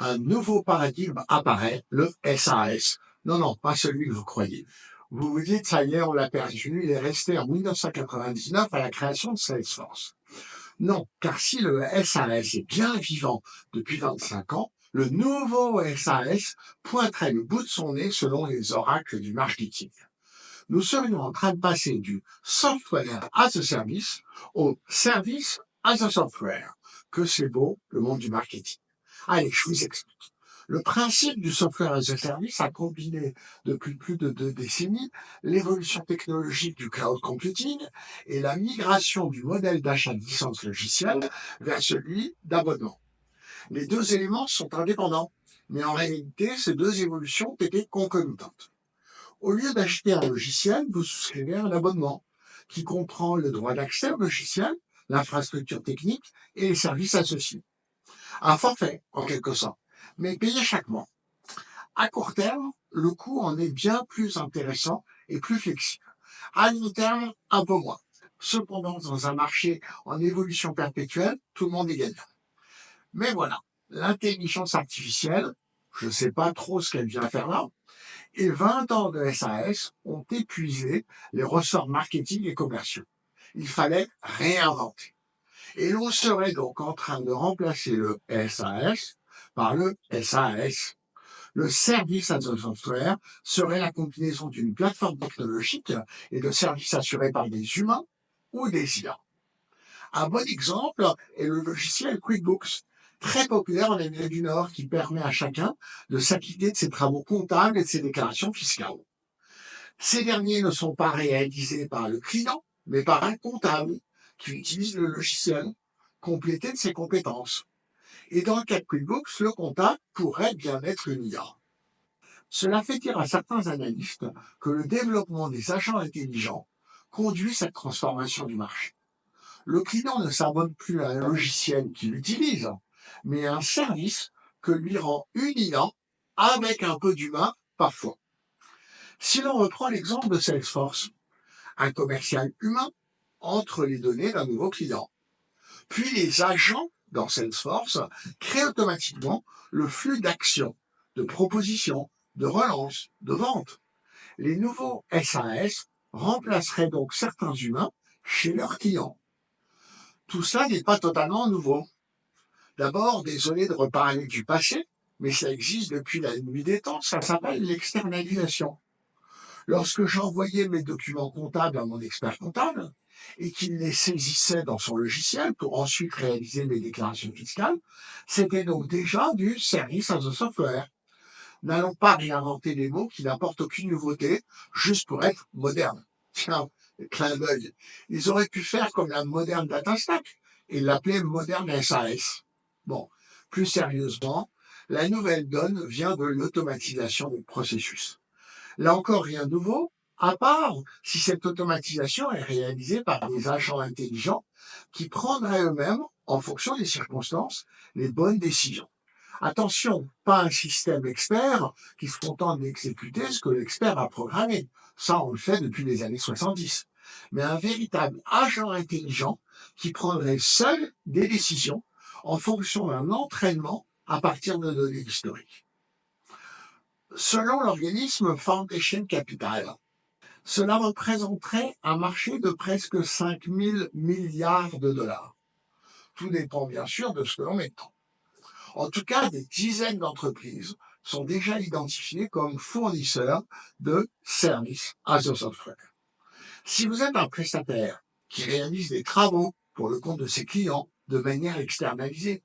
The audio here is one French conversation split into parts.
un nouveau paradigme apparaît, le SAS. Non, non, pas celui que vous croyez. Vous vous dites, ça y est, on l'a perdu, il est resté en 1999 à la création de Salesforce. Non, car si le SAS est bien vivant depuis 25 ans, le nouveau SAS pointerait le bout de son nez selon les oracles du marketing. Nous serions en train de passer du software as a service au service as a software. Que c'est beau, le monde du marketing. Allez, je vous explique. Le principe du software as a service a combiné depuis plus de 2 décennies l'évolution technologique du cloud computing et la migration du modèle d'achat de licence logicielle vers celui d'abonnement. Les deux éléments sont indépendants, mais en réalité, ces deux évolutions ont été concomitantes. Au lieu d'acheter un logiciel, vous souscrivez à un abonnement qui comprend le droit d'accès au logiciel, l'infrastructure technique et les services associés. Un forfait, en quelque sorte, mais payé chaque mois. À court terme, le coût en est bien plus intéressant et plus flexible. À long terme, un peu moins. Cependant, dans un marché en évolution perpétuelle, tout le monde est gagnant. Mais voilà, l'intelligence artificielle, je ne sais pas trop ce qu'elle vient faire là, et 20 ans de SAS ont épuisé les ressorts marketing et commerciaux. Il fallait réinventer. Et l'on serait donc en train de remplacer le SAS par le SAS. Le service as a software serait la combinaison d'une plateforme technologique et de services assurés par des humains ou des IA. Un bon exemple est le logiciel QuickBooks, très populaire en Amérique du Nord, qui permet à chacun de s'acquitter de ses travaux comptables et de ses déclarations fiscales. Ces derniers ne sont pas réalisés par le client, mais par un comptable qui utilise le logiciel, complété de ses compétences. Et dans le cas de QuickBooks, le comptable pourrait bien être une IA. Cela fait dire à certains analystes que le développement des agents intelligents conduit cette transformation du marché. Le client ne s'abonne plus à un logiciel qu'il utilise, mais à un service que lui rend une IA avec un peu d'humain parfois. Si l'on reprend l'exemple de Salesforce, un commercial humain entre les données d'un nouveau client. Puis les agents dans Salesforce créent automatiquement le flux d'actions, de propositions, de relances, de ventes. Les nouveaux SAS remplaceraient donc certains humains chez leurs clients. Tout ça n'est pas totalement nouveau. D'abord, désolé de reparler du passé, mais ça existe depuis la nuit des temps, ça s'appelle l'externalisation. Lorsque j'envoyais mes documents comptables à mon expert comptable et qu'il les saisissait dans son logiciel pour ensuite réaliser mes déclarations fiscales, c'était donc déjà du service as a software. N'allons pas réinventer des mots qui n'apportent aucune nouveauté, juste pour être moderne. Tiens, clin d'œil. Ils auraient pu faire comme la moderne Data Stack et l'appeler moderne SAS. Bon, plus sérieusement, la nouvelle donne vient de l'automatisation des processus. Là encore, rien de nouveau, à part si cette automatisation est réalisée par des agents intelligents qui prendraient eux-mêmes, en fonction des circonstances, les bonnes décisions. Attention, pas un système expert qui se contente d'exécuter ce que l'expert a programmé. Ça, on le fait depuis les années 70. Mais un véritable agent intelligent qui prendrait seul des décisions en fonction d'un entraînement à partir de données historiques. Selon l'organisme Foundation Capital, cela représenterait un marché de presque 5 000 milliards de dollars. Tout dépend bien sûr de ce que l'on met dedans. En tout cas, des dizaines d'entreprises sont déjà identifiées comme fournisseurs de services as a software. Si vous êtes un prestataire qui réalise des travaux pour le compte de ses clients de manière externalisée,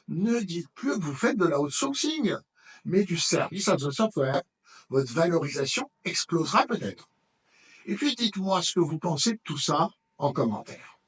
ne dites plus que vous faites de la outsourcing, mais du service as a software. Votre valorisation explosera peut-être. Et puis dites-moi ce que vous pensez de tout ça en commentaire.